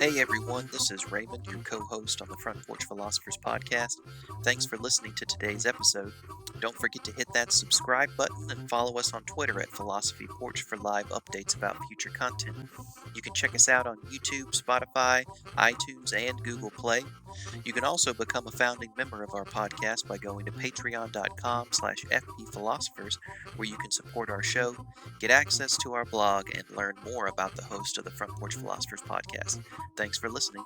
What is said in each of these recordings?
Hey everyone, this is Raymond, your co-host on the Front Porch Philosophers podcast. Thanks for listening to today's episode. Don't forget to hit that subscribe button and follow us on Twitter at Philosophy Porch for live updates about future content. You can check us out on YouTube, Spotify, iTunes, and Google Play. You can also become a founding member of our podcast by going to patreon.com/fpphilosophers, where you can support our show, get access to our blog, and learn more about the host of the Front Porch Philosophers podcast. Thanks for listening.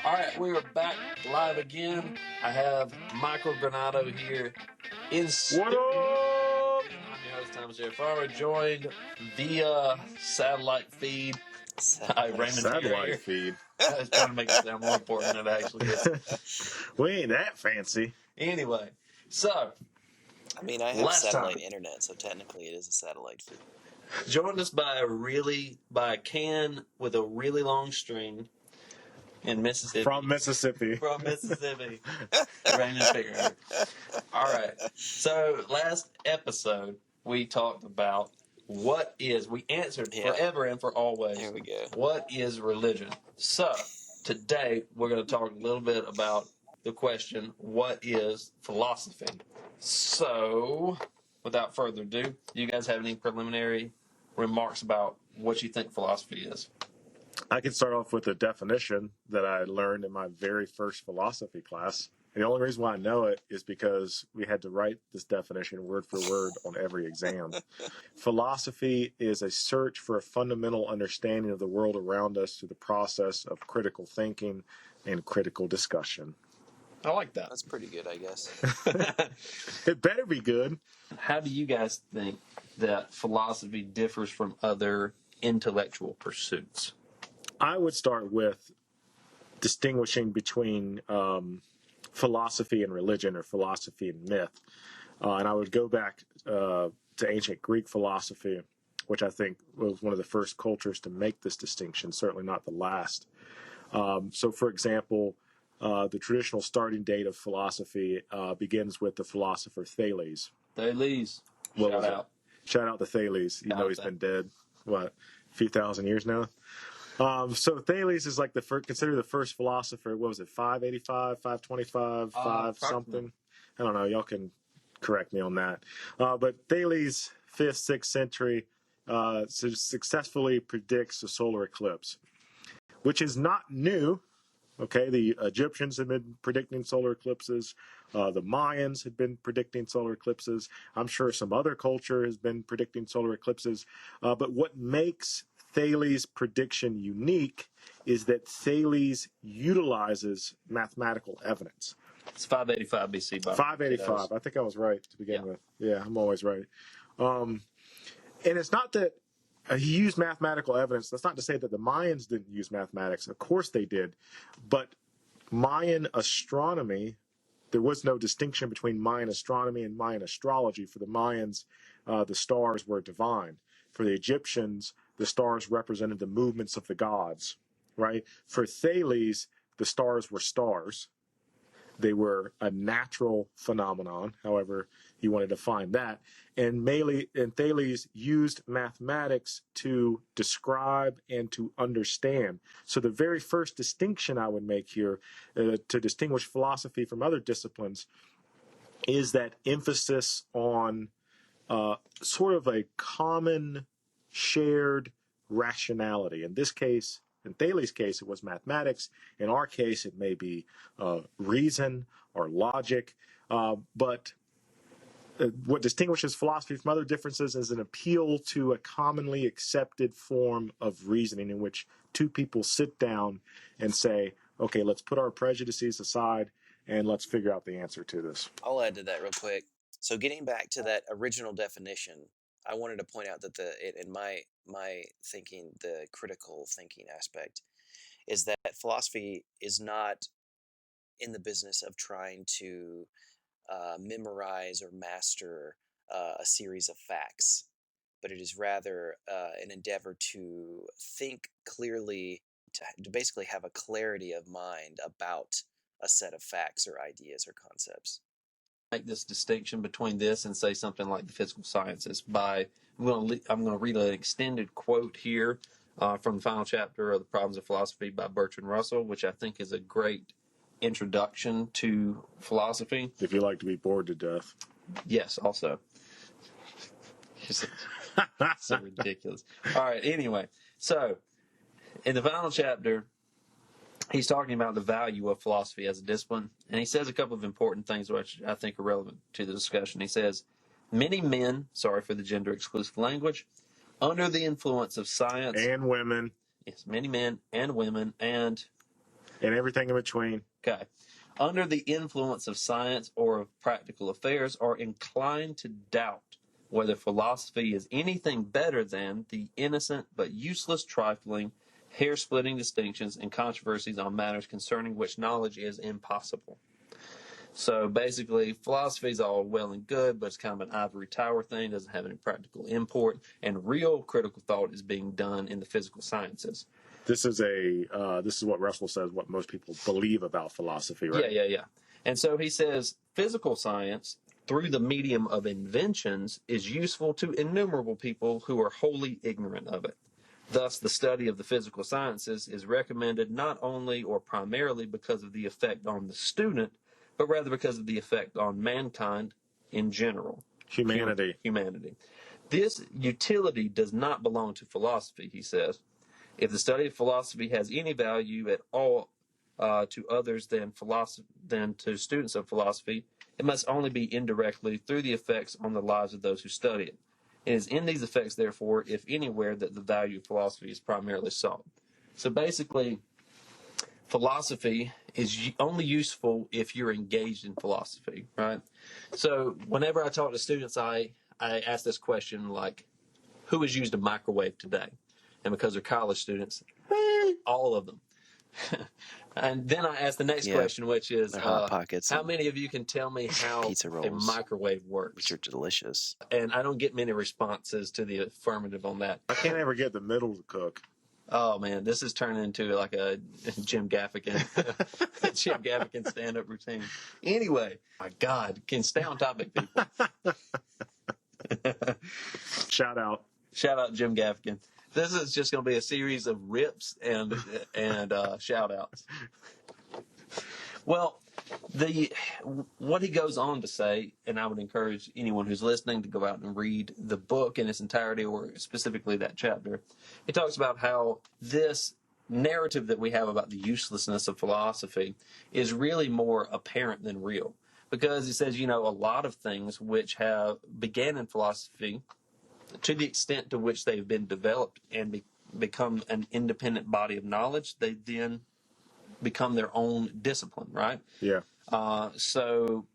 All right, we are back live again. I have Michael Granado here in studio. What up? And I'm your host, Thomas J. Farmer, joined via satellite feed by Raymond Satellite feed. I was trying to make it sound more important than it actually is. We ain't that fancy. Anyway, so I mean, I have Last satellite time. internet, so technically it is a satellite feed. joined us by a can with a really long string in Mississippi. From Mississippi. From Mississippi. Raymond Figueroa. All right. So last episode we talked about we answered forever and for always. There we go. What is religion? So today we're going to talk a little bit about the question, what is philosophy? So without further ado, do you guys have any preliminary remarks about what you think philosophy is? I can start off with a definition that I learned in my very first philosophy class. And the only reason why I know it is because we had to write this definition word for word on every exam. Philosophy is a search for a fundamental understanding of the world around us through the process of critical thinking and critical discussion. I like that. That's pretty good, I guess. It better be good. How do you guys think that philosophy differs from other intellectual pursuits? I would start with distinguishing between philosophy and religion, or philosophy and myth. And I would go back to ancient Greek philosophy, which I think was one of the first cultures to make this distinction, certainly not the last. So, for example, the traditional starting date of philosophy begins with the philosopher Thales. Thales. What Shout was it? out. Shout out to Thales. You know he's been dead, a few thousand years now? So Thales is like considered the first philosopher. What was it, 585, 525, 5 something? I don't know. Y'all can correct me on that. But Thales, 5th, 6th century, successfully predicts a solar eclipse, which is not new. Okay, the Egyptians had been predicting solar eclipses. The Mayans had been predicting solar eclipses. I'm sure some other culture has been predicting solar eclipses. But what makes Thales' prediction unique is that Thales utilizes mathematical evidence. It's 585 BC. 585. I think I was right to begin with. Yeah, I'm always right. And it's not that he used mathematical evidence. That's not to say that the Mayans didn't use mathematics. Of course they did. But Mayan astronomy, there was no distinction between Mayan astronomy and Mayan astrology. For the Mayans, the stars were divine. For the Egyptians, the stars represented the movements of the gods, right? For Thales, the stars were stars. They were a natural phenomenon, however he wanted to find that. And Thales used mathematics to describe and to understand. So the very first distinction I would make here to distinguish philosophy from other disciplines is that emphasis on sort of a common shared rationality. In this case, in Thales' case, it was mathematics. In our case, it may be reason or logic. But what distinguishes philosophy from other differences is an appeal to a commonly accepted form of reasoning in which two people sit down and say, okay, let's put our prejudices aside and let's figure out the answer to this. I'll add to that real quick. So getting back to that original definition, I wanted to point out that in my thinking, the critical thinking aspect is that philosophy is not in the business of trying to memorize or master a series of facts, but it is rather an endeavor to think clearly, to basically have a clarity of mind about a set of facts or ideas or concepts. make this distinction between this and say something like the physical sciences. I'm going to read an extended quote here from the final chapter of The Problems of Philosophy by Bertrand Russell, which I think is a great introduction to philosophy. If you like to be bored to death. Yes, also. So ridiculous. All right, anyway. So, in the final chapter, he's talking about the value of philosophy as a discipline, and he says a couple of important things which I think are relevant to the discussion. He says, many men, sorry for the gender-exclusive language, under the influence of science... And women. Yes, many men and women and everything in between. Okay. Under the influence of science or of practical affairs are inclined to doubt whether philosophy is anything better than the innocent but useless trifling, hair-splitting distinctions and controversies on matters concerning which knowledge is impossible. So basically, philosophy is all well and good, but it's kind of an ivory tower thing, doesn't have any practical import, and real critical thought is being done in the physical sciences. This is what Russell says, what most people believe about philosophy, right? Yeah. And so he says, physical science, through the medium of inventions, is useful to innumerable people who are wholly ignorant of it. Thus, the study of the physical sciences is recommended not only or primarily because of the effect on the student, but rather because of the effect on mankind in general. Humanity. This utility does not belong to philosophy, he says. If the study of philosophy has any value at all to others than to students of philosophy, it must only be indirectly through the effects on the lives of those who study it. It is in these effects, therefore, if anywhere, that the value of philosophy is primarily sought. So basically, philosophy is only useful if you're engaged in philosophy, right? So whenever I talk to students, I ask this question, like, who has used a microwave today? And because they're college students, all of them. And then I ask the next question, which is, Hot Pockets, how many of you can tell me how pizza rolls, a microwave works? which are delicious. And I don't get many responses to the affirmative on that. I can't ever get the middle to cook. Oh man, this is turning into like a Jim Gaffigan stand-up routine. Anyway, my God, can stay on topic, people. Shout out Jim Gaffigan. This is just going to be a series of rips and shout outs. Well, what he goes on to say, and I would encourage anyone who's listening to go out and read the book in its entirety, or specifically that chapter. He talks about how this narrative that we have about the uselessness of philosophy is really more apparent than real. Because he says, a lot of things which have began in philosophy, to the extent to which they've been developed and become an independent body of knowledge, they then become their own discipline, right? Yeah. So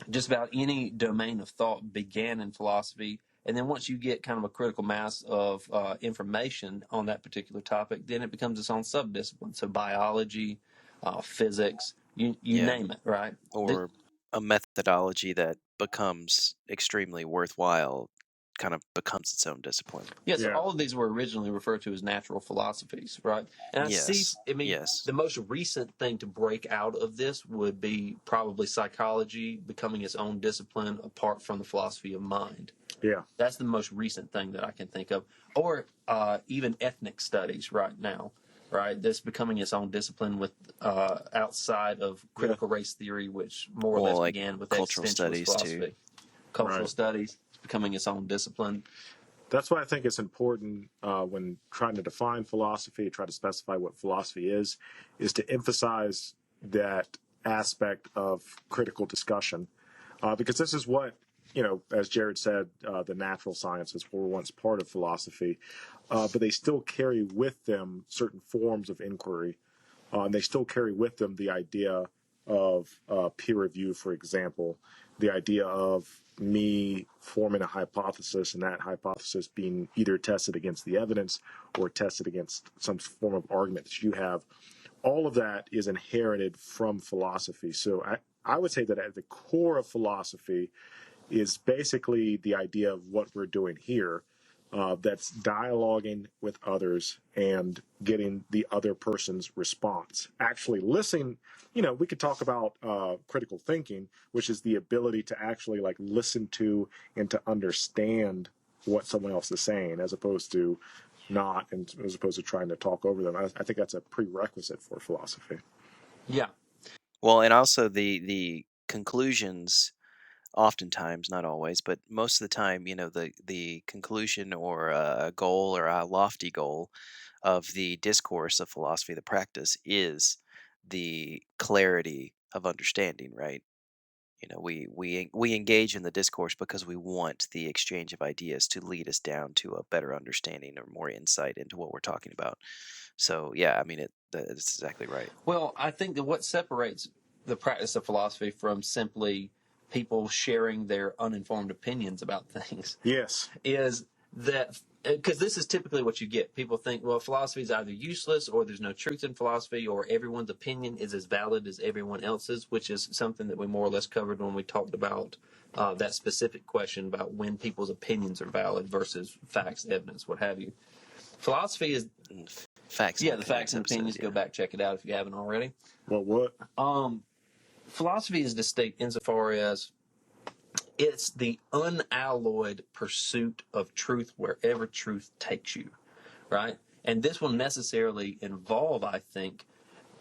just about any domain of thought began in philosophy, and then once you get kind of a critical mass of information on that particular topic, then it becomes its own subdiscipline. So biology, physics, you name it, right? Or a methodology that becomes extremely worthwhile kind of becomes its own discipline. Yes, all of these were originally referred to as natural philosophies, right? And the most recent thing to break out of this would be probably psychology becoming its own discipline apart from the philosophy of mind. Yeah. That's the most recent thing that I can think of. Or even ethnic studies right now, right? That's becoming its own discipline with outside of critical race theory, which more or less began with cultural existentialist studies philosophy. too. Cultural studies becoming its own discipline. That's why I think it's important when trying to define philosophy, try to specify what philosophy is to emphasize that aspect of critical discussion. Because this is what, as Jared said, the natural sciences were once part of philosophy, but they still carry with them certain forms of inquiry. And they still carry with them the idea of peer review, for example, the idea of me forming a hypothesis and that hypothesis being either tested against the evidence or tested against some form of argument that you have. All of that is inherited from philosophy. So I would say that at the core of philosophy is basically the idea of what we're doing here, that's dialoguing with others and getting the other person's response. Actually listening, we could talk about critical thinking, which is the ability to actually like listen to and to understand what someone else is saying, as opposed to not, and as opposed to trying to talk over them. I think that's a prerequisite for philosophy. Yeah. Well, and also the conclusions, oftentimes, not always, but most of the time, the conclusion or a goal or a lofty goal of the discourse of philosophy, the practice, is the clarity of understanding, right? We engage in the discourse because we want the exchange of ideas to lead us down to a better understanding or more insight into what we're talking about. So yeah, I mean it's exactly right. Well, I think that what separates the practice of philosophy from simply people sharing their uninformed opinions about things Yes. is that, because this is typically what you get. People think, well, philosophy is either useless or there's no truth in philosophy, or everyone's opinion is as valid as everyone else's, which is something that we more or less covered when we talked about that specific question about when people's opinions are valid versus facts, evidence, what have you. Philosophy is, And facts and yeah, the facts opinions and episode, opinions. Go yeah. back, check it out if you haven't already. What? Philosophy is distinct insofar as it's the unalloyed pursuit of truth wherever truth takes you, right? And this will necessarily involve, I think,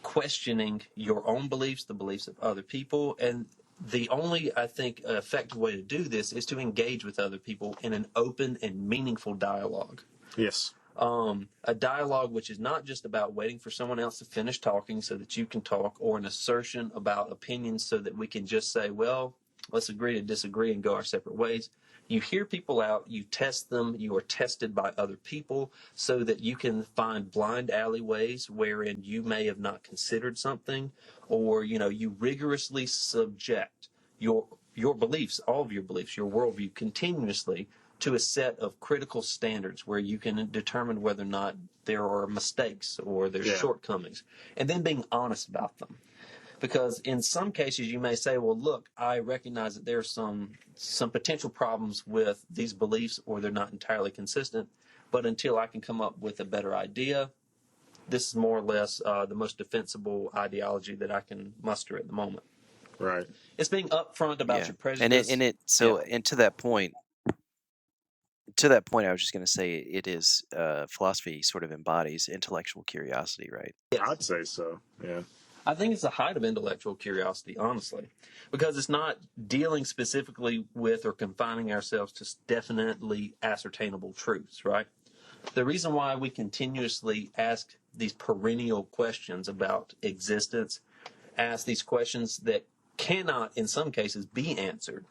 questioning your own beliefs, the beliefs of other people. And the only, I think, effective way to do this is to engage with other people in an open and meaningful dialogue. Yes. A dialogue which is not just about waiting for someone else to finish talking so that you can talk, or an assertion about opinions so that we can just say, well, let's agree to disagree and go our separate ways. You hear people out, you test them, you are tested by other people so that you can find blind alleyways wherein you may have not considered something, or you rigorously subject your beliefs, all of your beliefs, your worldview continuously to a set of critical standards where you can determine whether or not there are mistakes or there's shortcomings, and then being honest about them. Because in some cases you may say, well, look, I recognize that there's some potential problems with these beliefs, or they're not entirely consistent, but until I can come up with a better idea, this is more or less the most defensible ideology that I can muster at the moment. Right. It's being upfront about Yeah. your And prejudice. and to that point, I was just going to say it is philosophy sort of embodies intellectual curiosity, right? Yes. I'd say so. Yeah. I think it's the height of intellectual curiosity, honestly, because it's not dealing specifically with or confining ourselves to definitely ascertainable truths, right? The reason why we continuously ask these perennial questions about existence, ask these questions that cannot, in some cases, be answered,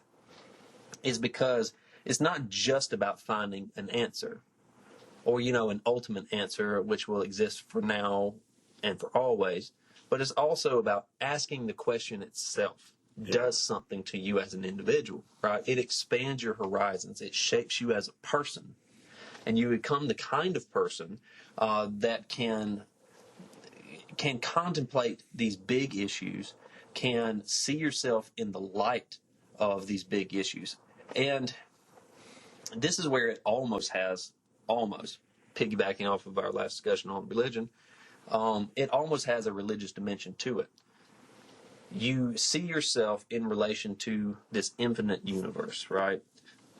is because it's not just about finding an answer, or an ultimate answer which will exist for now and for always, but it's also about asking the question itself does something to you as an individual, right? It expands your horizons, it shapes you as a person, and you become the kind of person that can contemplate these big issues, can see yourself in the light of these big issues. And this is where it almost piggybacking off of our last discussion on religion, it almost has a religious dimension to it. You see yourself in relation to this infinite universe, right?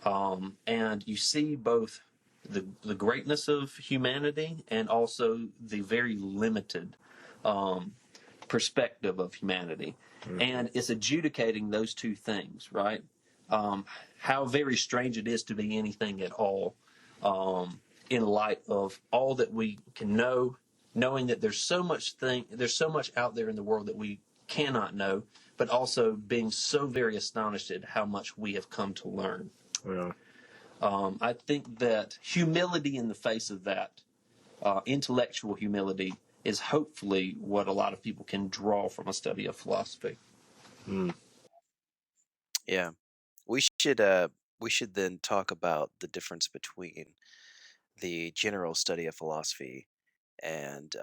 And you see both the greatness of humanity and also the very limited perspective of humanity. Mm-hmm. And it's adjudicating those two things, right? How very strange it is to be anything at all, in light of all that we can know, knowing that there's so much out there in the world that we cannot know, but also being so very astonished at how much we have come to learn. Yeah. I think that humility in the face of that, intellectual humility, is hopefully what a lot of people can draw from a study of philosophy. Mm. Yeah. We should then talk about the difference between the general study of philosophy and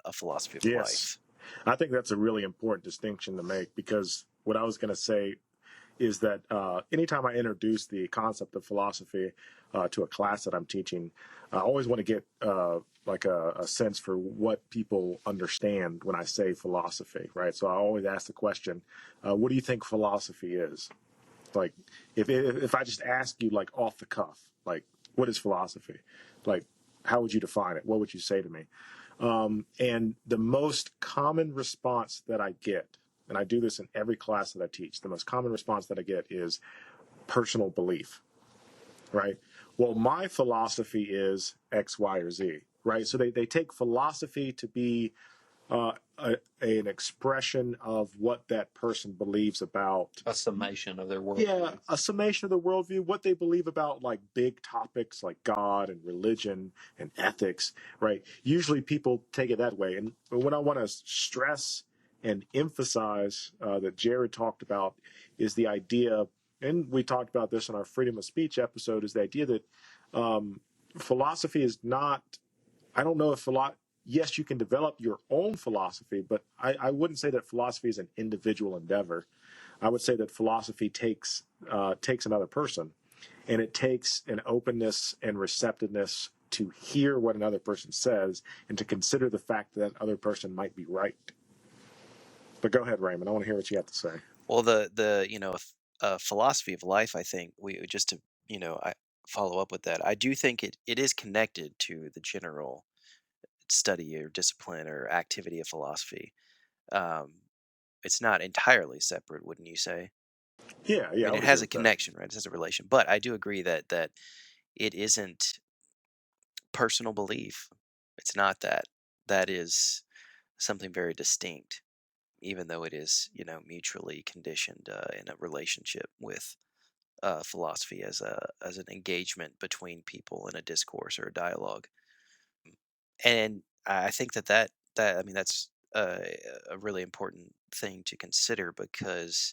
a philosophy of Yes. life. I think that's a really important distinction to make, because what I was going to say, is that anytime I introduce the concept of philosophy to a class that I'm teaching, I always want to get like a sense for what people understand when I say philosophy, right? So I always ask the question, what do you think philosophy is? Like, if I just ask you, like, off the cuff, like, what is philosophy? Like, how would you define it? What would you say to me? And the most common response that I get, and I do this in every class that I teach, the most common response that I get is personal belief, right? Well, my philosophy is X, Y, or Z, right? So they take philosophy to be an expression of what that person believes about A summation of their worldview. yeah, a summation of the worldview, what they believe about like big topics like God and religion and ethics, right? Usually people take it that way. And what I want to stress and emphasize that Jared talked about is the idea, and we talked about this in our freedom of speech episode, is the idea that philosophy is not, I don't know if yes, you can develop your own philosophy, but I wouldn't say that philosophy is an individual endeavor. I would say that philosophy takes another person, and it takes an openness and receptiveness to hear what another person says and to consider the fact that that other person might be right. But go ahead, Raymond. I want to hear what you have to say. Well, the philosophy of life, I think we just to I follow up with that. I do think it is connected to the general study or discipline or activity of philosophy. Um, it's not entirely separate, wouldn't you say? Yeah, I yeah, I mean, it would agree has a with that. connection, right? It has a relation, but I do agree that it isn't personal belief. It's not that. That is something very distinct, even though it is, mutually conditioned in a relationship with philosophy as an engagement between people in a discourse or a dialogue. And I think that I mean that's a really important thing to consider because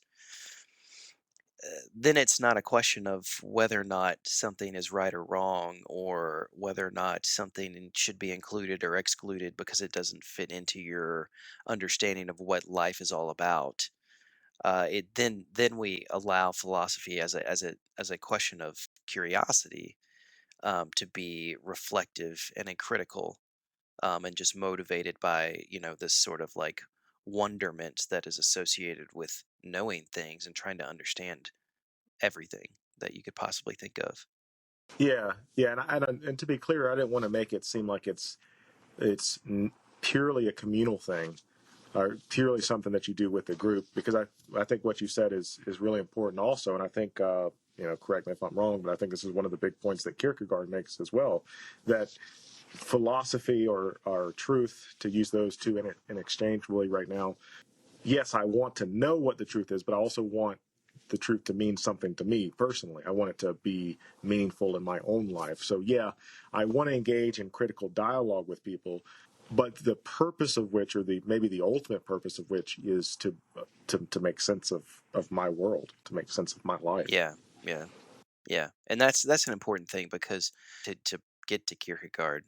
then it's not a question of whether or not something is right or wrong or whether or not something should be included or excluded because it doesn't fit into your understanding of what life is all about. It then we allow philosophy as a question of curiosity, to be reflective and critical, and just motivated by this sort of like wonderment that is associated with knowing things and trying to understand everything that you could possibly think of. Yeah, yeah, and to be clear, I didn't want to make it seem like it's purely a communal thing or purely something that you do with the group, because I think what you said is really important also, and I think correct me if I'm wrong, but I think this is one of the big points that Kierkegaard makes as well, that philosophy or truth, to use those two in exchange really right now. Yes, I want to know what the truth is, but I also want the truth to mean something to me personally. I want it to be meaningful in my own life. So yeah, I want to engage in critical dialogue with people, but the purpose of which, or maybe the ultimate purpose of which, is to make sense of my world, to make sense of my life. Yeah, yeah, yeah, and that's an important thing because to get to Kierkegaard,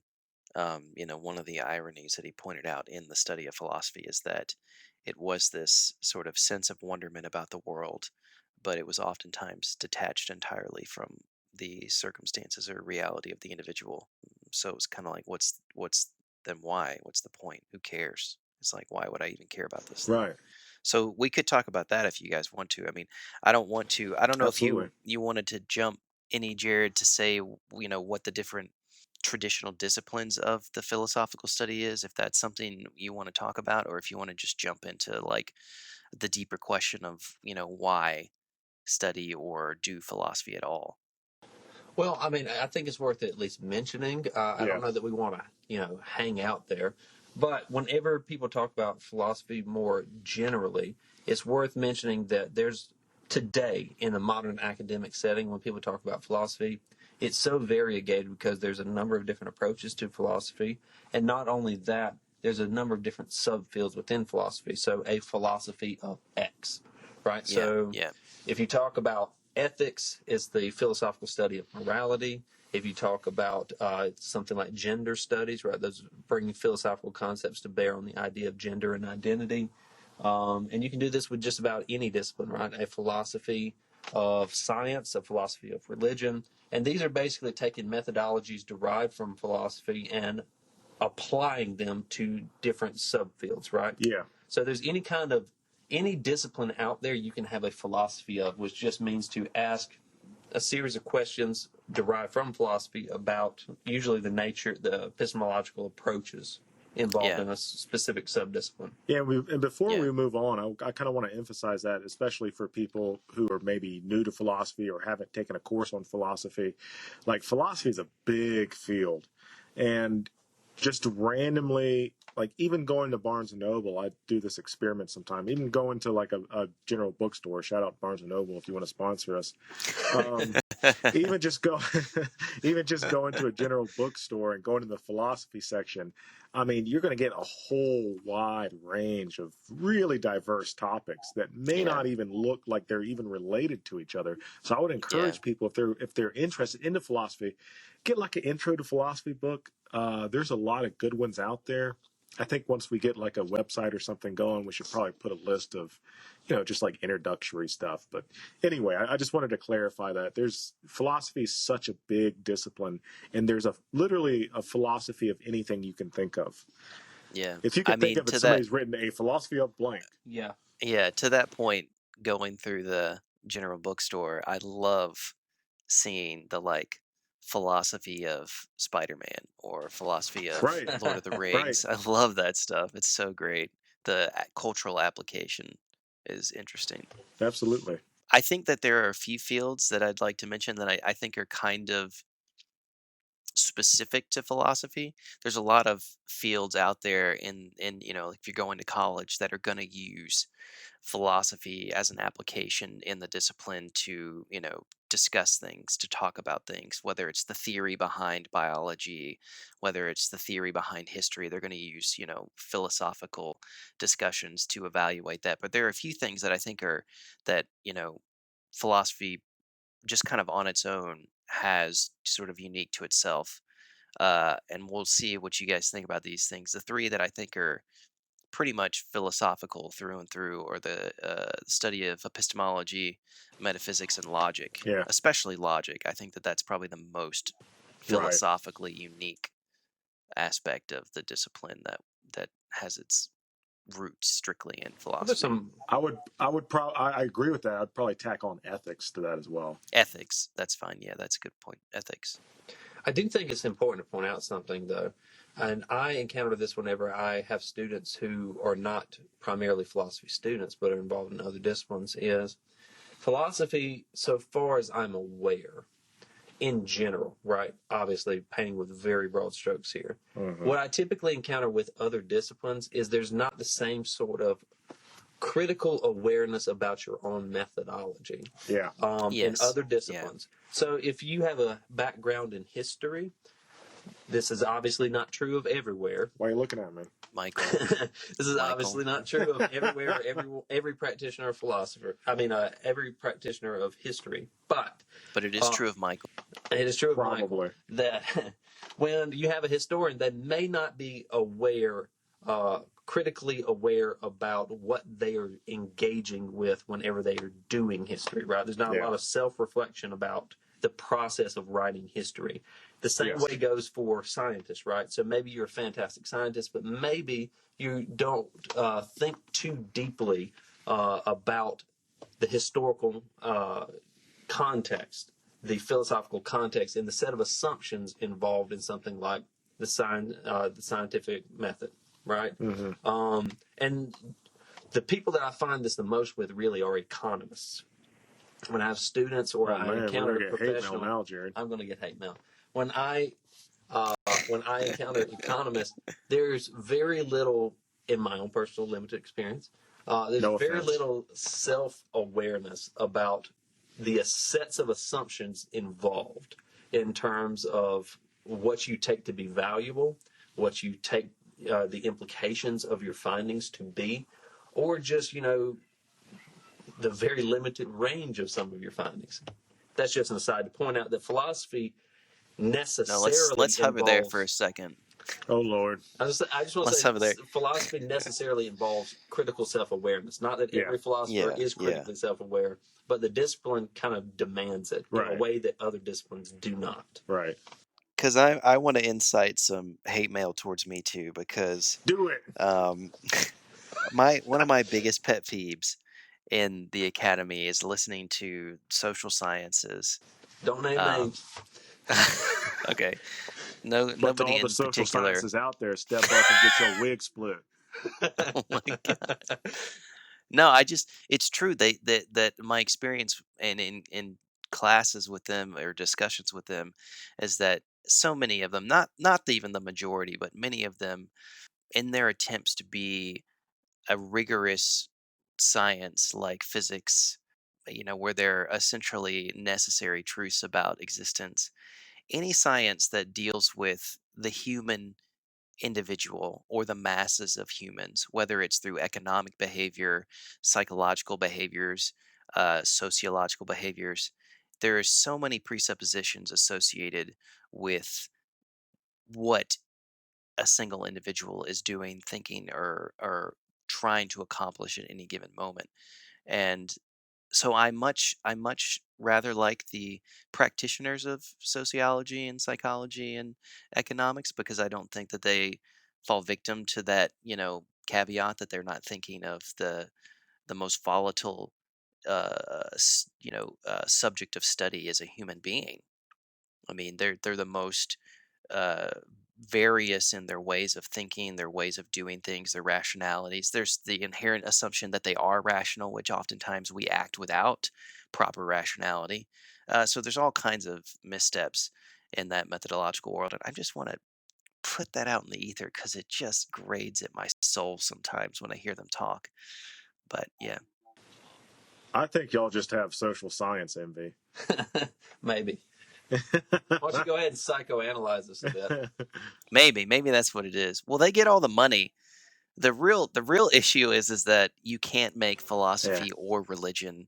one of the ironies that he pointed out in the study of philosophy is that it was this sort of sense of wonderment about the world, but it was oftentimes detached entirely from the circumstances or reality of the individual. So it's kind of like, what's then why? What's the point? Who cares? It's like, why would I even care about this thing? Right. So we could talk about that if you guys want to. I mean, I don't want to. I don't know if Absolutely. you wanted to jump any Jared to say what the different traditional disciplines of the philosophical study is, if that's something you want to talk about, or if you want to just jump into like the deeper question of why study or do philosophy at all. Well, I mean, I think it's worth at least mentioning. I Yeah. don't know that we want to, hang out there. But whenever people talk about philosophy more generally, it's worth mentioning that there's today in the modern academic setting, when people talk about philosophy, it's so variegated because there's a number of different approaches to philosophy. And not only that, there's a number of different subfields within philosophy. So a philosophy of X, right? Yeah, So yeah, if you talk about ethics, it's the philosophical study of morality. If you talk about something like gender studies, right, those bringing philosophical concepts to bear on the idea of gender and identity. And you can do this with just about any discipline, right? A philosophy of science, a philosophy of religion. And these are basically taking methodologies derived from philosophy and applying them to different subfields, right? Yeah. So there's any discipline out there you can have a philosophy of, which just means to ask a series of questions derived from philosophy about usually the nature, the epistemological approaches involved Yeah. in a specific subdiscipline. Yeah, and before Yeah. we move on, I kind of want to emphasize that, especially for people who are maybe new to philosophy or haven't taken a course on philosophy. Like, philosophy is a big field, and just randomly, like, even going to Barnes and Noble, I do this experiment sometime. Even going to like a general bookstore. Shout out Barnes and Noble if you want to sponsor us. Even just go, even just going to a general bookstore and going to the philosophy section. I mean, you're going to get a whole wide range of really diverse topics that may Yeah. not even look like they're even related to each other. So I would encourage people, if they're interested into philosophy, get like an intro to philosophy book. There's a lot of good ones out there. I think once we get like a website or something going, we should probably put a list of, just like introductory stuff. But anyway, I just wanted to clarify that philosophy is such a big discipline, and there's literally a philosophy of anything you can think of. Yeah. If you can I think mean, of it, somebody's written a philosophy of blank. Yeah. to that point, going through the general bookstore, I love seeing the like philosophy of Spider-Man or philosophy of Right, Lord of the right, Rings. I love that stuff. It's so great. The cultural application is interesting. absolutely. I think that there are a few fields that I'd like to mention that I think are kind of specific to philosophy. There's a lot of fields out there in if you're going to college that are going to use philosophy as an application in the discipline to discuss things, to talk about things, whether it's the theory behind biology, whether it's the theory behind history. They're going to use philosophical discussions to evaluate that. But there are a few things that I think are that philosophy just kind of on its own has sort of unique to itself. And we'll see what you guys think about these things. The three that I think are pretty much philosophical through and through, or the study of epistemology, metaphysics, and logic, Yeah, especially logic. I think that that's probably the most right. philosophically unique aspect of the discipline that has its roots strictly in Well, there's philosophy. some. I agree with that. I'd probably tack on ethics to that as well. Ethics, that's fine. Yeah, that's a good point. Ethics. I do think it's important to point out something, though, and I encounter this whenever I have students who are not primarily philosophy students but are involved in other disciplines, is philosophy, so far as I'm aware, in general, right? Obviously, painting with very broad strokes here. Mhm. What I typically encounter with other disciplines is there's not the same sort of critical awareness about your own methodology Yeah, in Yes. other Yeah. disciplines. So if you have a background in history, this is obviously not true of everywhere. why are you looking at me? Michael. This is Michael. obviously not true of everywhere, every practitioner of philosopher. I mean, every practitioner of history. But But it is true of Michael. it is true of Michael Probably. that when you have a historian that may not be aware, critically aware about what they are engaging with whenever they are doing history, right? There's not a Yeah. lot of self-reflection about the process of writing history. The same Yes. way goes for scientists, right? So maybe you're a fantastic scientist, but maybe you don't think too deeply about the historical context, the philosophical context, and the set of assumptions involved in something like the scientific method, right? Mm-hmm. And the people that I find this the most with really are economists. When I have students or I encounter we're gonna get hate mail professional, now, Jared. I'm going to get hate mail. When I encounter economists, there's very little, in my own personal limited experience, there's No very offense. little self-awareness about the sets of assumptions involved in terms of what you take to be valuable, what you take the implications of your findings to be, or just, the very limited range of some of your findings. That's just an aside to point out that philosophy Now necessarily let's hover there involves. for a second. Oh Lord. I just want to What's over there? say philosophy necessarily involves critical self-awareness. Not that Yeah. every philosopher Yeah, is yeah. critically self-aware, but the discipline kind of demands it in a Right. way that other disciplines do not. Right. Because I want to incite some hate mail towards me too, because Do it. um, one of my biggest pet peeves in the academy is listening to social sciences. Don't name Um, names. okay, no, But to nobody all the in social particular. sciences out there, step up and get your wig split. Oh my god. No, I just it's true. That my experience and in classes with them or discussions with them is that so many of them, not even the majority, but many of them, in their attempts to be a rigorous science like physics, where they're essentially necessary truths about existence. Any science that deals with the human individual or the masses of humans, whether it's through economic behavior, psychological behaviors, sociological behaviors. There are so many presuppositions associated with what a single individual is doing, thinking, or trying to accomplish at any given moment. And so I much rather like the practitioners of sociology and psychology and economics, because I don't think that they fall victim to that, caveat that they're not thinking of the most volatile subject of study as a human being. I mean, they're the most uh, various in their ways of thinking, their ways of doing things, their rationalities. There's the inherent assumption that they are rational, which oftentimes we act without proper rationality. So there's all kinds of missteps in that methodological world. And I just want to put that out in the ether because it just grades at my soul sometimes when I hear them talk. But yeah, I think y'all just have social science envy. Maybe. Why don't you go ahead and psychoanalyze us a bit? maybe that's what it is. Well, they get all the money. The real issue is that you can't make Yeah. philosophy or religion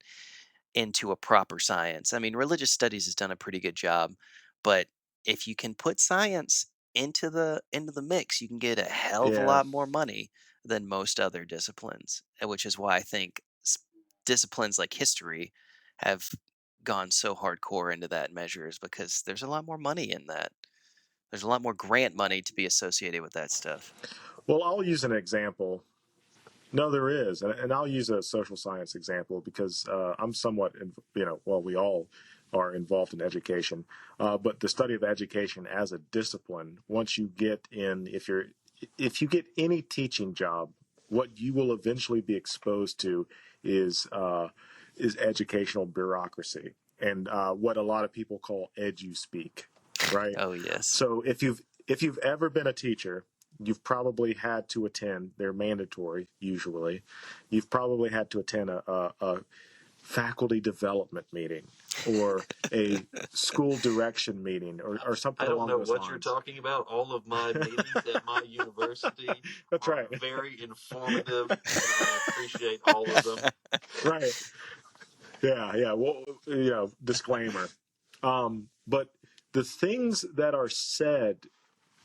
into a proper science. I mean, religious studies has done a pretty good job, but if you can put science into the mix, you can get a hell of a Yeah. lot more money than most other disciplines, which is why I think disciplines like history have gone so hardcore into that measures, because there's a lot more money in that. There's a lot more grant money to be associated with that stuff. Well, I'll use an example. No, there is, and I'll use a social science example because I'm somewhat, well, we all are involved in education, but the study of education as a discipline. Once you get in, if you get any teaching job, what you will eventually be exposed to is educational bureaucracy and what a lot of people call edu speak, right? Oh yes. So if you've ever been a teacher, you've probably had to attend. They're mandatory usually. You've probably had to attend a faculty development meeting or a school direction meeting or something I don't along know those what you're lines. talking about. All of my meetings at my university That's are right. very informative, and I appreciate all of them. Right. Yeah. Yeah. Well, disclaimer. But the things that are said,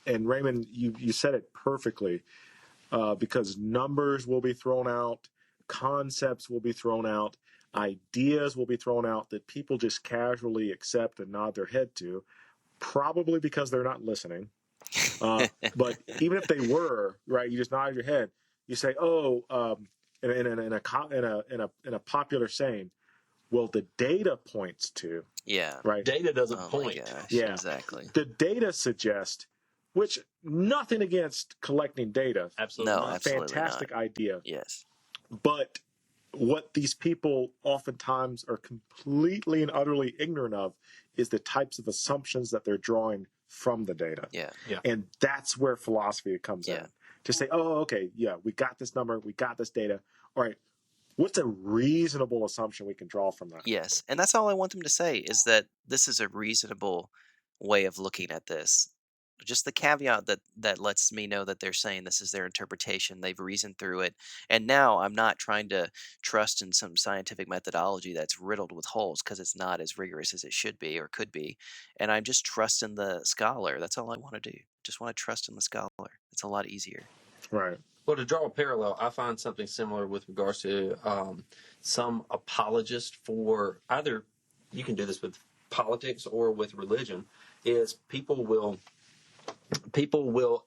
and Raymond, you said it perfectly, because numbers will be thrown out, concepts will be thrown out, ideas will be thrown out that people just casually accept and nod their head to, probably because they're not listening. But even if they were, right, you just nod your head. You say, "Oh," in a popular saying, well, the data points to, Yeah. right? Data doesn't Oh my point. gosh. Yeah, Exactly. the data suggest, which nothing against collecting data, Absolutely No, not. absolutely not. fantastic idea, Yes. but what these people oftentimes are completely and utterly ignorant of is the types of assumptions that they're drawing from the data. Yeah. Yeah. And that's where philosophy comes Yeah. in. To say, oh, okay, yeah, we got this number, we got this data. All right, what's a reasonable assumption we can draw from that? Yes. And that's all I want them to say, is that this is a reasonable way of looking at this. Just the caveat that lets me know that they're saying this is their interpretation. They've reasoned through it, and now I'm not trying to trust in some scientific methodology that's riddled with holes because it's not as rigorous as it should be or could be. And I'm just trusting the scholar. That's all I want to do. Just want to trust in the scholar. It's a lot easier. Right. Well, to draw a parallel, I find something similar with regards to some apologists for either, you can do this with politics or with religion, is people will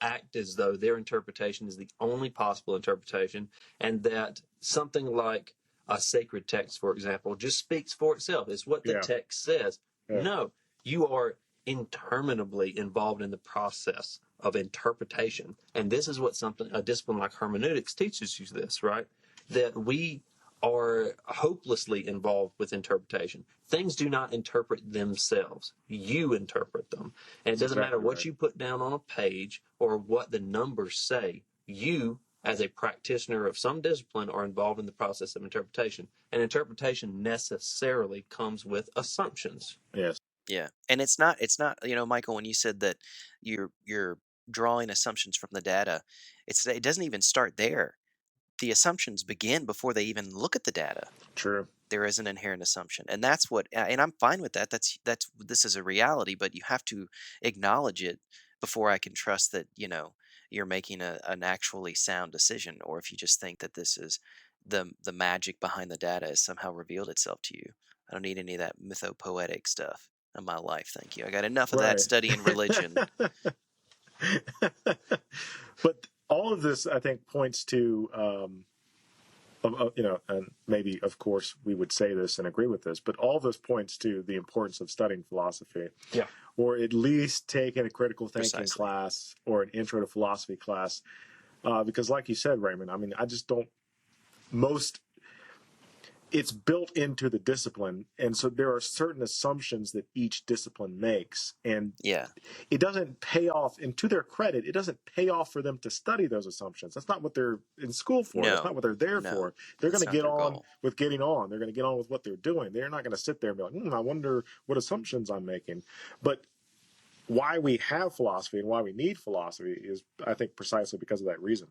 act as though their interpretation is the only possible interpretation, and that something like a sacred text, for example, just speaks for itself. It's what the Yeah. text says. Yeah. No, you are interminably involved in the process of interpretation. And this is what a discipline like hermeneutics teaches you this, right? That we are hopelessly involved with interpretation. Things do not interpret themselves. You interpret them. And it doesn't matter Exactly what right. you put down on a page or what the numbers say. You, as a practitioner of some discipline, are involved in the process of interpretation. And interpretation necessarily comes with assumptions. Yes. Yeah, and it's not, Michael, when you said that you're drawing assumptions from the data, it doesn't even start there. The assumptions begin before they even look at the data. True. There is an inherent assumption, and that's what, and I'm fine with that. That's this is a reality, but you have to acknowledge it before I can trust that you're making an actually sound decision, or if you just think that this is the magic behind the data has somehow revealed itself to you. I don't need any of that mythopoetic stuff in my life. Thank you. I got enough of that Right. studying religion. But all of this, I think, points to, and maybe, of course, we would say this and agree with this, but all this points to the importance of studying philosophy. Yeah. Or at least taking a critical thinking Precisely. class or an intro to philosophy class. Because like you said, Raymond, I mean, I just don't, it's built into the discipline. And so there are certain assumptions that each discipline makes. And Yeah. it doesn't pay off, and to their credit, it doesn't pay off for them to study those assumptions. That's not what they're in school for. That's No. not what they're there No. for. They're going That's to not get their on goal. with getting on. They're going to get on with what they're doing. They're not going to sit there and be like, I wonder what assumptions I'm making. But why we have philosophy and why we need philosophy is, I think, precisely because of that reason.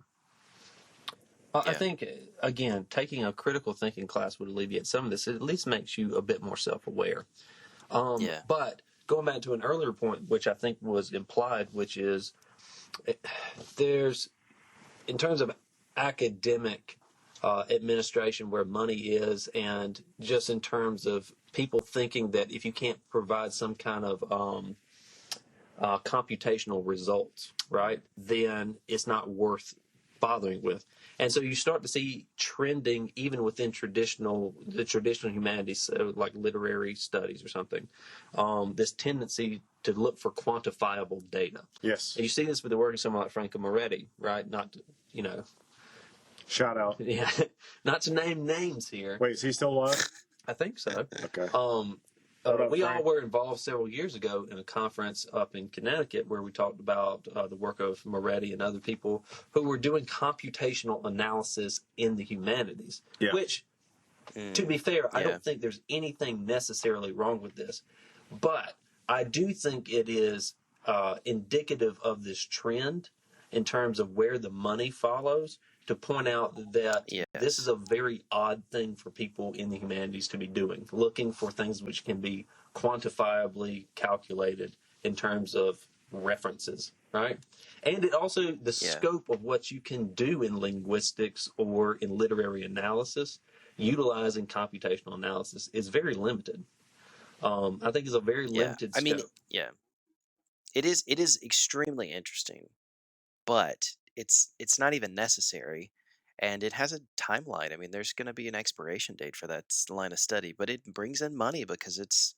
I Yeah. think, again, taking a critical thinking class would alleviate some of this. It at least makes you a bit more self-aware. Yeah. But going back to an earlier point, which I think was implied, which is there's, in terms of academic administration where money is, and just in terms of people thinking that if you can't provide some kind of computational results, right, then it's not worth bothering with. And so you start to see trending even within the traditional humanities, so like literary studies or something, this tendency to look for quantifiable data. Yes. And you see this with the work of someone like Franco Moretti, right? Not to, Shout out. yeah, not to name names here. Wait, is he still alive? I think so. Okay. We all were involved several years ago in a conference up in Connecticut where we talked about the work of Moretti and other people who were doing computational analysis in the humanities, Yeah. which, to be fair, I Yeah. don't think there's anything necessarily wrong with this. But I do think it is indicative of this trend in terms of where the money follows, to point out that this is Yes. a very odd thing for people in the humanities to be doing, looking for things which can be quantifiably calculated in terms of references, right? And it also, the scope of what you can do in linguistics or in literary analysis, utilizing computational analysis, is very limited. I think it's a very limited I mean, scope. yeah. It is extremely interesting, but it's not even necessary, and it has a timeline. I mean, there's going to be an expiration date for that line of study, but it brings in money because it's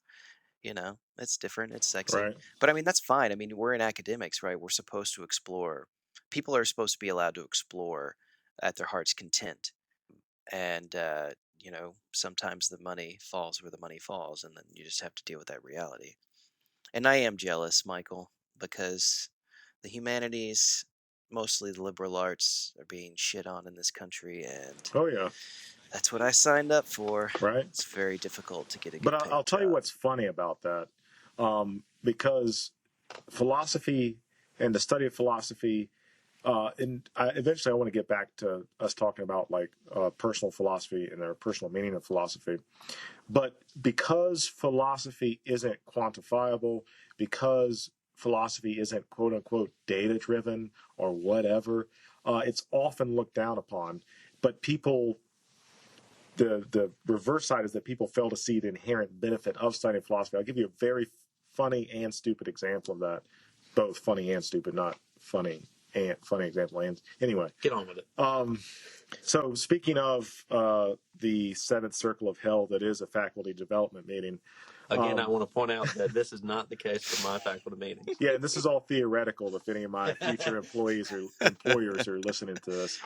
different, it's sexy. Right. But I mean, that's fine. I mean, we're in academics, right? We're supposed to explore. People are supposed to be allowed to explore at their heart's content, and sometimes the money falls where the money falls, and then you just have to deal with that reality. And I am jealous, Michael, because the humanities, mostly the liberal arts, are being shit on in this country, and Oh, yeah. that's what I signed up for. Right. It's very difficult to get a good But paying I'll tell you job. what's funny about that. Because philosophy and the study of philosophy. Eventually, I want to get back to us talking about like personal philosophy and their personal meaning of philosophy. But because philosophy isn't quantifiable, because philosophy isn't quote unquote data driven or whatever, it's often looked down upon. But people, the reverse side is that people fail to see the inherent benefit of studying philosophy. I'll give you a very funny and stupid example of that. Both funny and stupid, not funny and funny example. And anyway, Get on with it. So speaking of the seventh circle of hell, that is a faculty development meeting. Again, I want to point out that this is not the case for my faculty meetings. Yeah, this is all theoretical. If any of my future employees or employers are listening to this,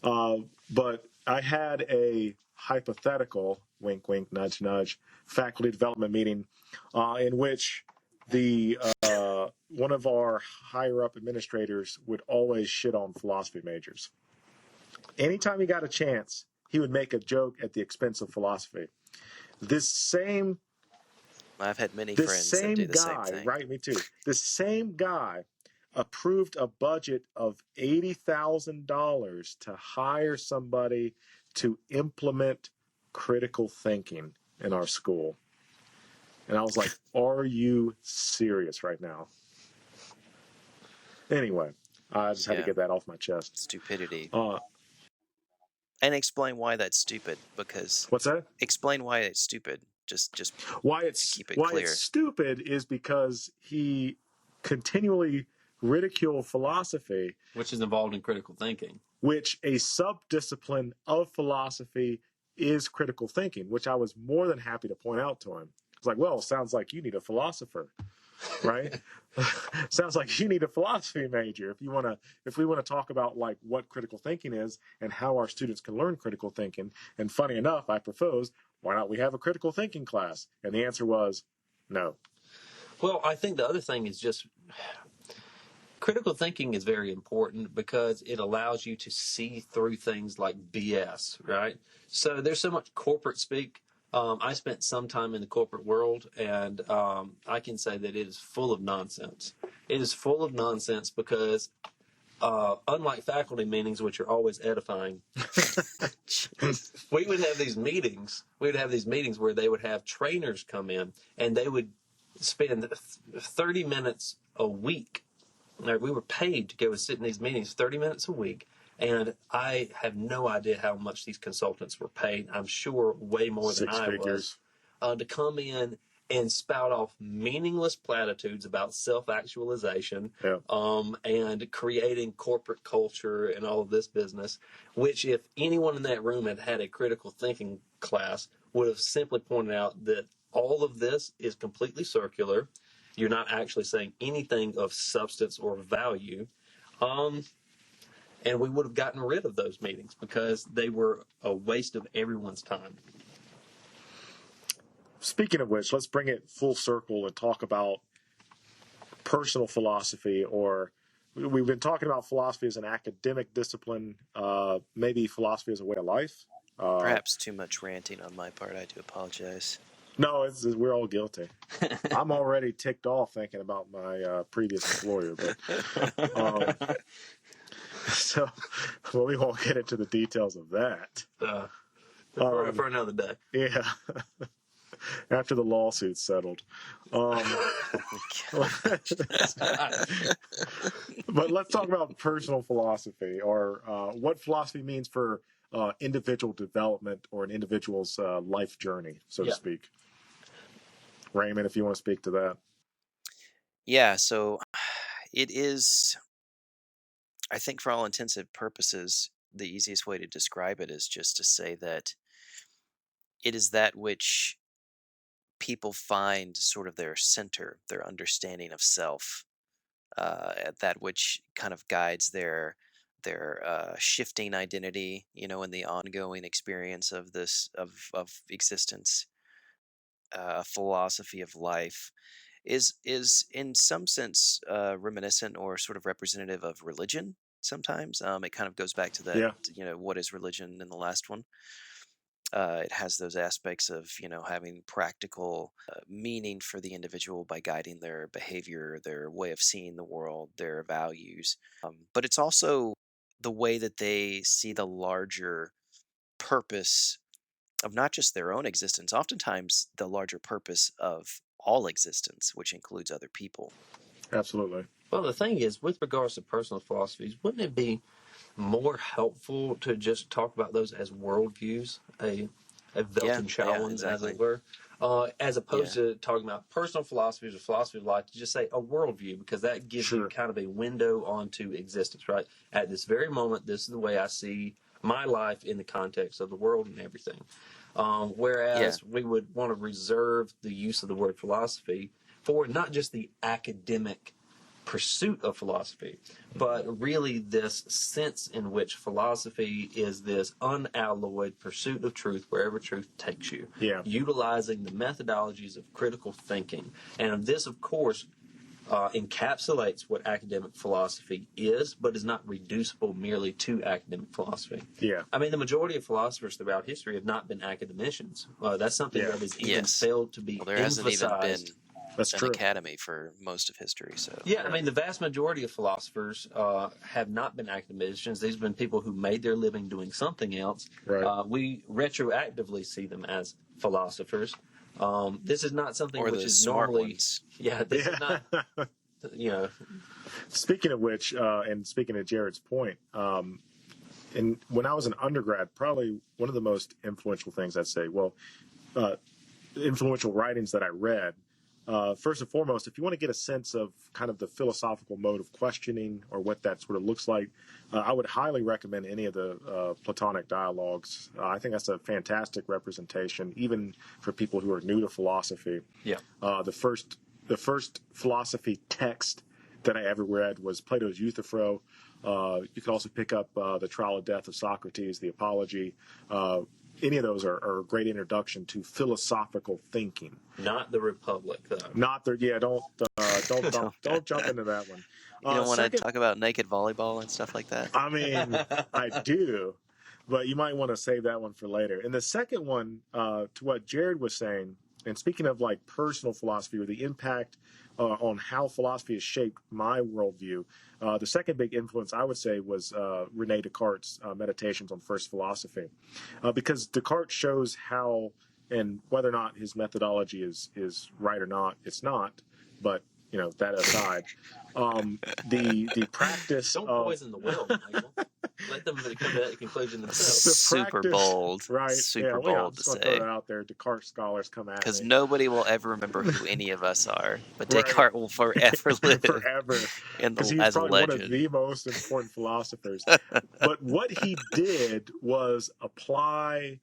but I had a hypothetical, wink, wink, nudge, nudge, faculty development meeting in which the one of our higher up administrators would always shit on philosophy majors. Anytime he got a chance, he would make a joke at the expense of philosophy. This same I've had many friends that do the same guy, thing. right? Me too. This same guy approved a budget of $80,000 to hire somebody to implement critical thinking in our school. And I was like, are you serious right now? Anyway, I just had to get that off my chest. Stupidity. And explain why that's stupid, because What's that? explain why it's stupid. Just why it's to keep it why clear. it's stupid is because he continually ridiculed philosophy, which is involved in critical thinking, which a sub-discipline of philosophy is critical thinking, which I was more than happy to point out to him. It's like, well, sounds like you need a philosopher, right? Sounds like you need a philosophy major if we want to talk about like what critical thinking is and how our students can learn critical thinking. And funny enough, I proposed, why not we have a critical thinking class? And the answer was no. Well, I think the other thing is just critical thinking is very important because it allows you to see through things like BS, right? So there's so much corporate speak. I spent some time in the corporate world, and I can say that it is full of nonsense. It is full of nonsense because unlike faculty meetings, which are always edifying, we would have these meetings. We would have these meetings where they would have trainers come in, and they would spend 30 minutes a week. Now, we were paid to go and sit in these meetings 30 minutes a week, and I have no idea how much these consultants were paid. I'm sure way more than Six I figures. was, to come in and spout off meaningless platitudes about self-actualization, and creating corporate culture and all of this business, which if anyone in that room had had a critical thinking class would have simply pointed out that all of this is completely circular. You're not actually saying anything of substance or value. And we would have gotten rid of those meetings because they were a waste of everyone's time. Speaking of which, let's bring it full circle and talk about personal philosophy, or we've been talking about philosophy as an academic discipline, maybe philosophy as a way of life. Perhaps too much ranting on my part. I do apologize. No, we're all guilty. I'm already ticked off thinking about my previous employer, but so well, we won't get into the details of that. For another day. Yeah. After the lawsuit's settled. But let's talk about personal philosophy, or what philosophy means for individual development or an individual's life journey, so to speak. Raymond, if you want to speak to that. Yeah, so it is, I think for all intents and purposes, the easiest way to describe it is just to say that it is that which people find sort of their center, their understanding of self, that which kind of guides their shifting identity, in the ongoing experience of this of existence. A philosophy of life is in some sense reminiscent or sort of representative of religion. Sometimes it kind of goes back to that, Yeah. what is religion in the last one. It has those aspects of, having practical meaning for the individual by guiding their behavior, their way of seeing the world, their values. But it's also the way that they see the larger purpose of not just their own existence, oftentimes the larger purpose of all existence, which includes other people. Absolutely. Well, the thing is, with regards to personal philosophies, wouldn't it be more helpful to just talk about those as worldviews, a Yeah, yeah, Weltanschauung, as exactly. it were, as opposed Yeah, to talking about personal philosophies or philosophy of life, to just say a worldview, because that gives you Sure. kind of a window onto existence, right? At this very moment, this is the way I see my life in the context of the world and everything. yeah, Whereas we would want to reserve the use of the word philosophy for not just the academic pursuit of philosophy, but really this sense in which philosophy is this unalloyed pursuit of truth wherever truth takes you, Yeah. utilizing the methodologies of critical thinking. And this, of course, encapsulates what academic philosophy is, but is not reducible merely to academic philosophy. Yeah. I mean, the majority of philosophers throughout history have not been academicians. That's something Yeah. that has even yes. failed to be Well, there hasn't even been emphasized. That's an true. academy for most of history, so Yeah, I Yeah. mean, the vast majority of philosophers have not been academicians. These have been people who made their living doing something else. Right. We retroactively see them as philosophers. This is not something or which the is smart normally, ones. yeah, this is not, Yeah. you know, Speaking of which, and speaking of Jared's point, and when I was an undergrad, probably one of the most influential things I'd say, uh, influential writings that I read, first and foremost, if you want to get a sense of kind of the philosophical mode of questioning or what that sort of looks like, I would highly recommend any of the Platonic dialogues. I think that's a fantastic representation, even for people who are new to philosophy. yeah. The first philosophy text that I ever read was Plato's Euthyphro. You can also pick up the Trial of Death of Socrates, the Apology. Any of those are a great introduction to philosophical thinking. Not the Republic, though. Not the yeah. Don't jump into that one. You don't want to Second, talk about naked volleyball and stuff like that? I mean, I do, but you might want to save that one for later. And the second one, to what Jared was saying, and speaking of like personal philosophy or the impact on how philosophy has shaped my worldview, the second big influence I would say was Rene Descartes' Meditations on First Philosophy, because Descartes shows how and whether or not his methodology is right or not, it's not. But that aside, the practice Don't of poison the well, Michael. Let them come to that conclusion themselves. the Super practice, bold. right? Super Well, I'm bold to just going to throw say. that out there. Descartes scholars come at Because me, nobody will ever remember who any of us are. But right? Descartes will forever live Forever, because he's as a probably one of legend. the most important philosophers. But what he did was apply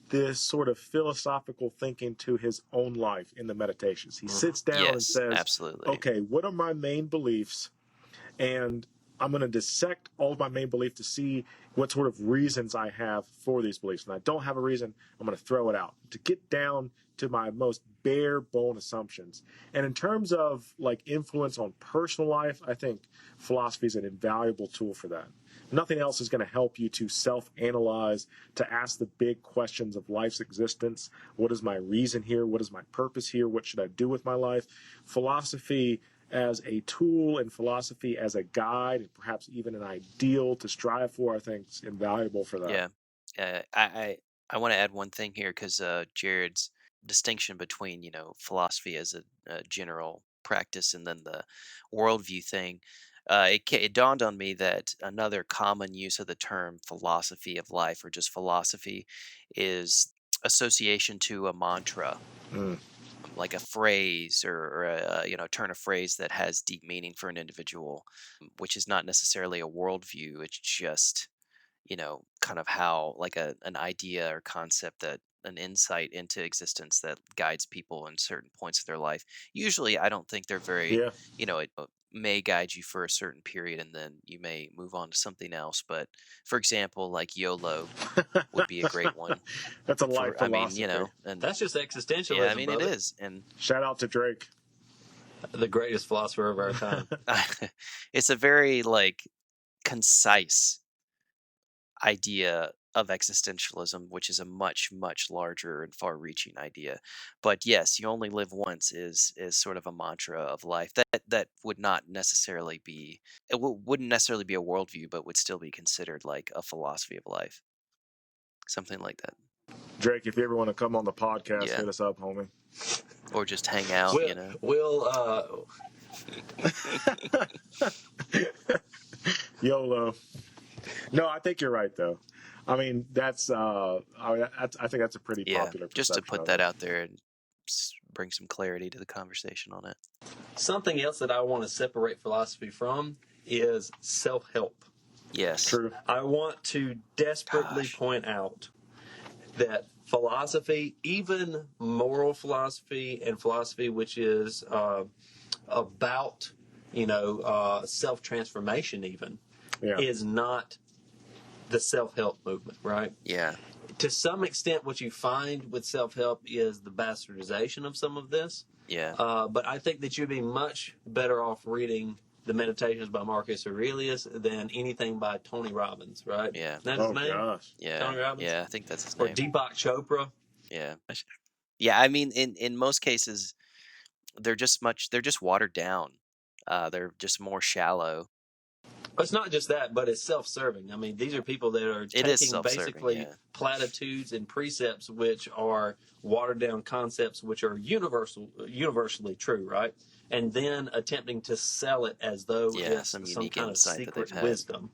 this sort of philosophical thinking to his own life in the meditations. He sits down and Yes, says, absolutely. okay, what are my main beliefs? And I'm going to dissect all of my main beliefs to see what sort of reasons I have for these beliefs. And I don't have a reason, I'm going to throw it out to get down to my most bare bone assumptions. And in terms of like influence on personal life, I think philosophy is an invaluable tool for that. Nothing else is going to help you to self-analyze, to ask the big questions of life's existence. What is my reason here? What is my purpose here? What should I do with my life? Philosophy as a tool and philosophy as a guide and perhaps even an ideal to strive for, I think is invaluable for that. Yeah. I want to add one thing here because Jared's distinction between, philosophy as a general practice and then the worldview thing, it dawned on me that another common use of the term philosophy of life or just philosophy is association to a mantra, Mm. like a phrase or a turn of phrase that has deep meaning for an individual, which is not necessarily a worldview. It's just kind of how like an idea or concept, that an insight into existence that guides people in certain points of their life. Usually, I don't think they're very, Yeah. it may guide you for a certain period and then you may move on to something else. But for example, like YOLO would be a great one That's a life for, I mean, philosophy. and That's just yeah, I existentialism, mean, it brother. is. And Shout out to Drake. The greatest philosopher of our time. it's a very like concise idea of existentialism, which is a much, much larger and far-reaching idea. But yes, you only live once is sort of a mantra of life that would not necessarily be wouldn't necessarily be a worldview, but would still be considered like a philosophy of life, something like that. Drake, if you ever want to come on the podcast, Yeah, hit us up, homie. or just hang out, We'll, you know. we'll YOLO. No, I think you're right, though. I mean, I think that's a pretty Yeah, popular just to perception put of that it. out there and bring some clarity to the conversation on it. something else that I want to separate philosophy from is self-help. Yes. True. I want to desperately Gosh. point out that philosophy, even moral philosophy and philosophy which is about, self-transformation even, Yeah. is not the self-help movement, right? Yeah. To some extent, what you find with self-help is the bastardization of some of this. Yeah. But I think that you'd be much better off reading the Meditations by Marcus Aurelius than anything by Tony Robbins, right? Yeah. Isn't that his Oh name? gosh. Yeah. Tony Robbins? Yeah, I think that's his Or name. Deepak Chopra? Yeah. Yeah, I mean in most cases they're just watered down. They're just more shallow. But it's not just that, but it's self-serving. I mean, these are people that are It is taking self-serving, basically yeah. platitudes and precepts which are watered-down concepts which are universally true, right? And then attempting to sell it as though Yeah, it's some some unique kind of insight that they've secret had. wisdom.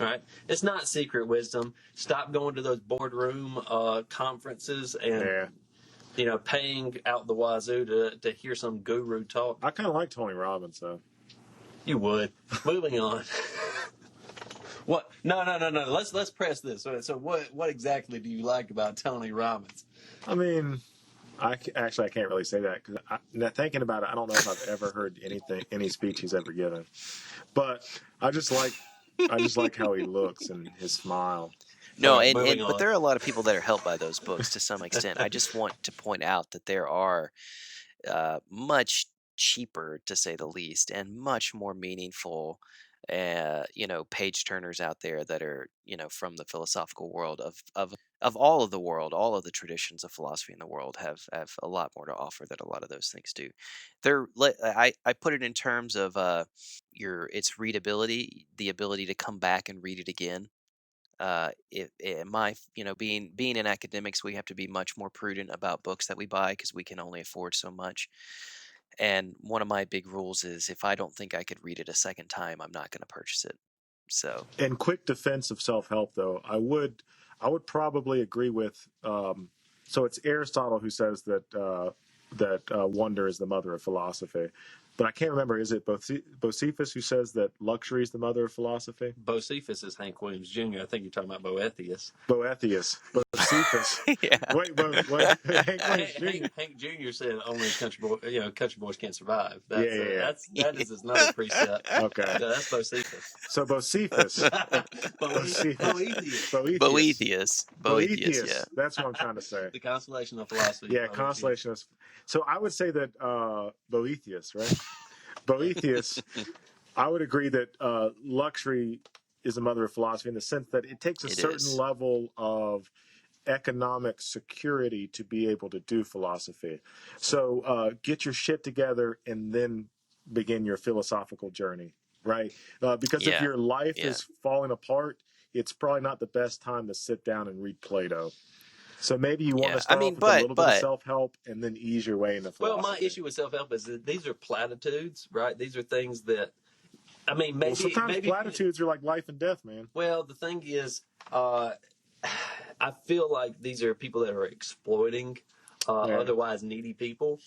Right? It's not secret wisdom. Stop going to those boardroom conferences and Yeah. paying out the wazoo to hear some guru talk. I kind of like Tony Robbins, though. You would. Moving on. What? No. Let's press this. So what exactly do you like about Tony Robbins? I mean, I can't really say that because now thinking about it, I don't know if I've ever heard any speech he's ever given. But I just like how he looks and his smile. No, Right, moving but on. there are a lot of people that are helped by those books to some extent. I just want to point out that there are much cheaper, to say the least, and much more meaningful, page turners out there that are, from the philosophical world of all of the world, all of the traditions of philosophy in the world have a lot more to offer that a lot of those things do. I put it in terms of its readability, the ability to come back and read it again. Being in academics, we have to be much more prudent about books that we buy because we can only afford so much. And one of my big rules is if I don't think I could read it a second time, I'm not going to purchase it. So In quick defense of self-help, though, I would probably agree with. So it's Aristotle who says that wonder is the mother of philosophy, but I can't remember. Is it Bocephus who says that luxury is the mother of philosophy? Bocephus is Hank Williams Jr. I think you're talking about Boethius. Boethius. Bocephus. yeah, Wait, Hank Williams Jr. Hank Jr. said only country boys can't survive. Yeah. That is another precept. Okay. No, that's Bocephus. So Bocephus. Boethius. Yeah, That's what I'm trying to say. The constellation of philosophy. Yeah, constellation of. So I would say that Boethius, right? Boethius, I would agree that luxury is the mother of philosophy in the sense that it takes a certain level of economic security to be able to do philosophy. So get your shit together and then begin your philosophical journey, right? Because if your life is falling apart, it's probably not the best time to sit down and read Plato. So maybe you want to start off with a little bit of self-help and then ease your way into philosophy. Well, my issue with self-help is that these are platitudes, right? These are things that, I mean, maybe... Well, sometimes platitudes are like life and death, man. Well, the thing is, I feel like these are people that are exploiting otherwise needy people.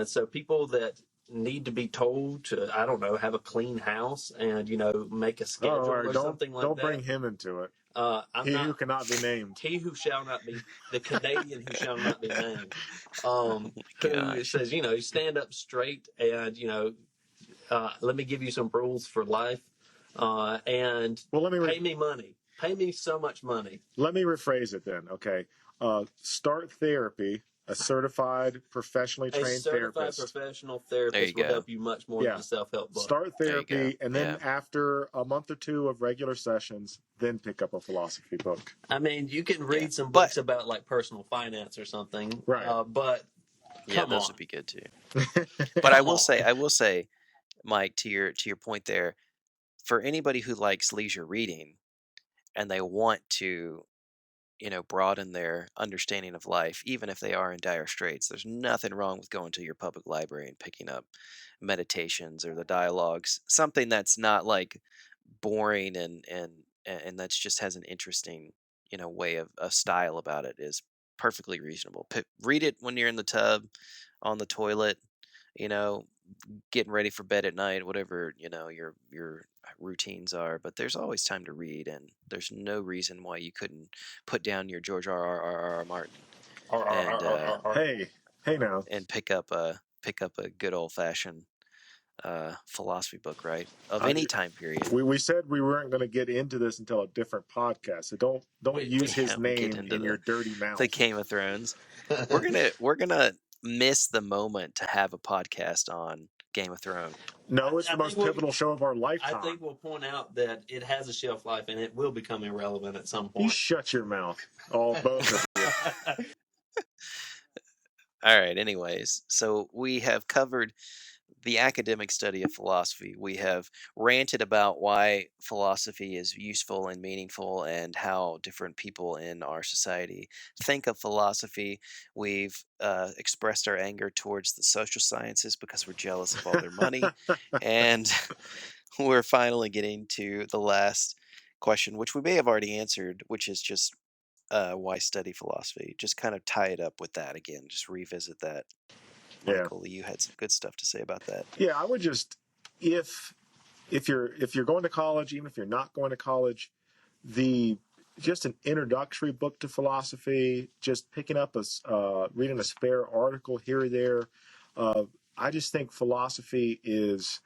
So people that need to be told to, I don't know, have a clean house and, make a schedule or something like that. Don't bring him into it. Who cannot be named. He who shall not be, the Canadian who shall not be named, who says, stand up straight and, let me give you some rules for life and pay me money. Pay me so much money. Let me rephrase it then, okay? Start therapy, a certified, professionally A trained certified therapist. professional There you therapist will go. help you much more than Yeah. a self-help book. Start There you go. therapy, and then Yeah. after a month or two of regular sessions, then pick up a philosophy book. I mean, you can read some But books about like personal finance or something, Right. but yeah, come those on. would be good too. But Come on. I will say, Mike, to your point there, for anybody who likes leisure reading and they want to, broaden their understanding of life, even if they are in dire straits, there's nothing wrong with going to your public library and picking up meditations or the dialogues, something that's not like boring and that's just has an interesting, way of a style about it is perfectly reasonable. Read it when you're in the tub, on the toilet, you know, getting ready for bed at night, whatever, your routines are, but there's always time to read, and there's no reason why you couldn't put down your George R. R. Martin and Hey, hey now. pick up a good old fashioned philosophy book, right? Of I, any time period. we said we weren't going to get into this until a different podcast, so don't use his Yeah, we get name into in your dirty the mouth. Game of Thrones. We're gonna miss the moment to have a podcast on Game of Thrones. No, it's the most pivotal show of our I lifetime. think we'll point out that it has a shelf life and it will become irrelevant at some You point. shut your mouth, both of you. All right, anyways, so we have covered the academic study of philosophy. We have ranted about why philosophy is useful and meaningful and how different people in our society think of philosophy. We've expressed our anger towards the social sciences because we're jealous of all their money. And we're finally getting to the last question, which we may have already answered, which is just why study philosophy. Just kind of tie it up with that again, just revisit that. Yeah. Michael, you had some good stuff to say about that. Yeah, I would just if you're going to college, even if you're not going to college, the just an introductory book to philosophy, just picking up reading a spare article here or there. I just think philosophy is,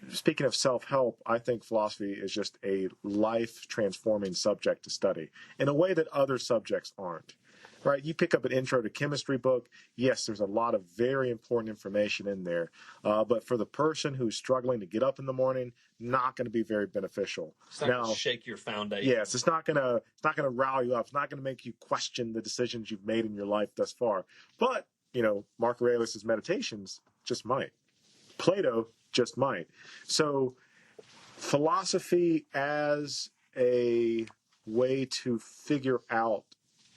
speaking of self-help, I think philosophy is just a life-transforming subject to study in a way that other subjects aren't. Right? You pick up an intro to chemistry book. Yes, there's a lot of very important information in there. But for the person who's struggling to get up in the morning, not going to be very beneficial. It's not going to shake your foundation. Yes, it's not gonna rile you up. It's not gonna make you question the decisions you've made in your life thus far. But Mark Aurelius's Meditations just might. Plato just might. So philosophy as a way to figure out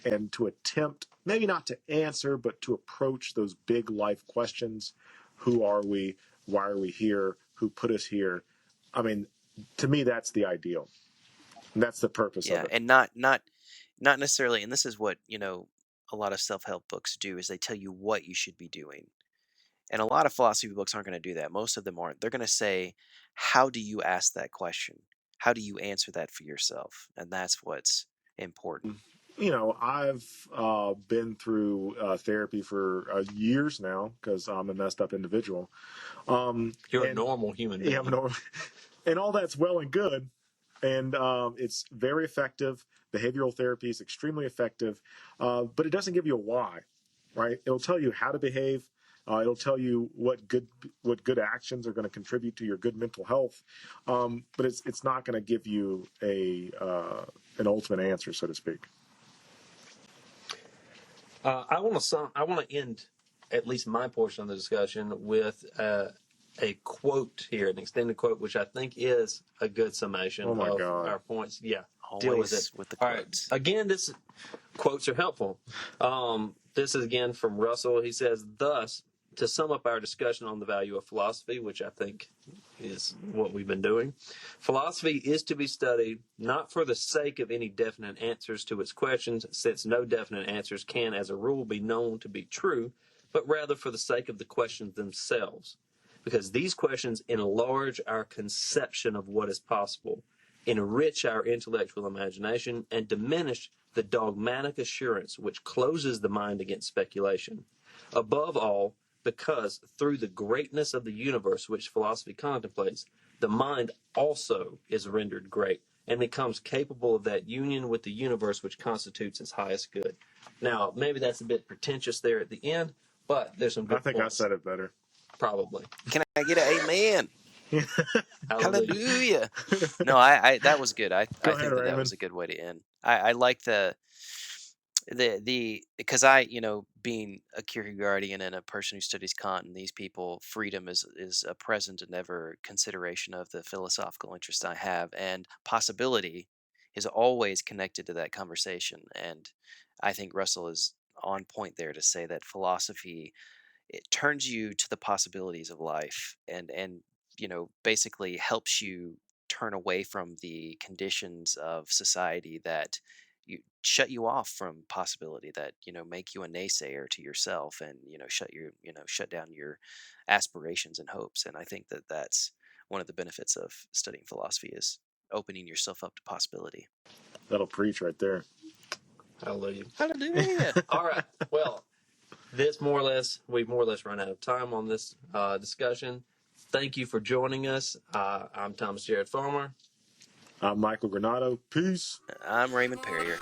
and to attempt, maybe not to answer, but to approach those big life questions. Who are we? Why are we here? Who put us here? I mean, to me, that's the ideal. And that's the purpose of it. And not necessarily, and this is what, a lot of self-help books do is they tell you what you should be doing. And a lot of philosophy books aren't going to do that. Most of them aren't. They're going to say, how do you ask that question? How do you answer that for yourself? And that's what's important. I've been through therapy for years now because I'm a messed up individual. You're a normal human being. Yeah, I'm normal. And all that's well and good. And it's very effective. Behavioral therapy is extremely effective, but it doesn't give you a why, right? It'll tell you how to behave. It'll tell you what good actions are going to contribute to your good mental health, but it's not going to give you an ultimate answer, so to speak. I want to end at least my portion of the discussion with a quote here, an extended quote, which I think is a good summation of our points. Yeah, Always deal with it. with the All quotes. right. Again, quotes are helpful. This is again from Russell. He says, thus, to sum up our discussion on the value of philosophy, which I think is what we've been doing, philosophy is to be studied not for the sake of any definite answers to its questions, since no definite answers can, as a rule, be known to be true, but rather for the sake of the questions themselves, because these questions enlarge our conception of what is possible, enrich our intellectual imagination, and diminish the dogmatic assurance which closes the mind against speculation. Above all, because through the greatness of the universe which philosophy contemplates, the mind also is rendered great, and becomes capable of that union with the universe which constitutes its highest good. Now, maybe that's a bit pretentious there at the end, but there's some I good think I points. said it better. Probably. Can I get an amen? Hallelujah. Hallelujah. No, I that was good. I Go ahead, think that was Raymond. a good way to end. I like the because being a Kierkegaardian and a person who studies Kant and these people, freedom is a present and ever consideration of the philosophical interest I have, and possibility is always connected to that conversation. And I think Russell is on point there to say that philosophy, it turns you to the possibilities of life, and basically helps you turn away from the conditions of society that shut you off from possibility, that make you a naysayer to yourself, and shut down your aspirations and hopes. And I think that that's one of the benefits of studying philosophy, is opening yourself up to possibility. That'll preach right there. Hallelujah. Hallelujah. All right. Well, we've more or less run out of time on this discussion. Thank you for joining us. I'm Thomas Jared Farmer. I'm Michael Granado. Peace. I'm Raymond Perrier.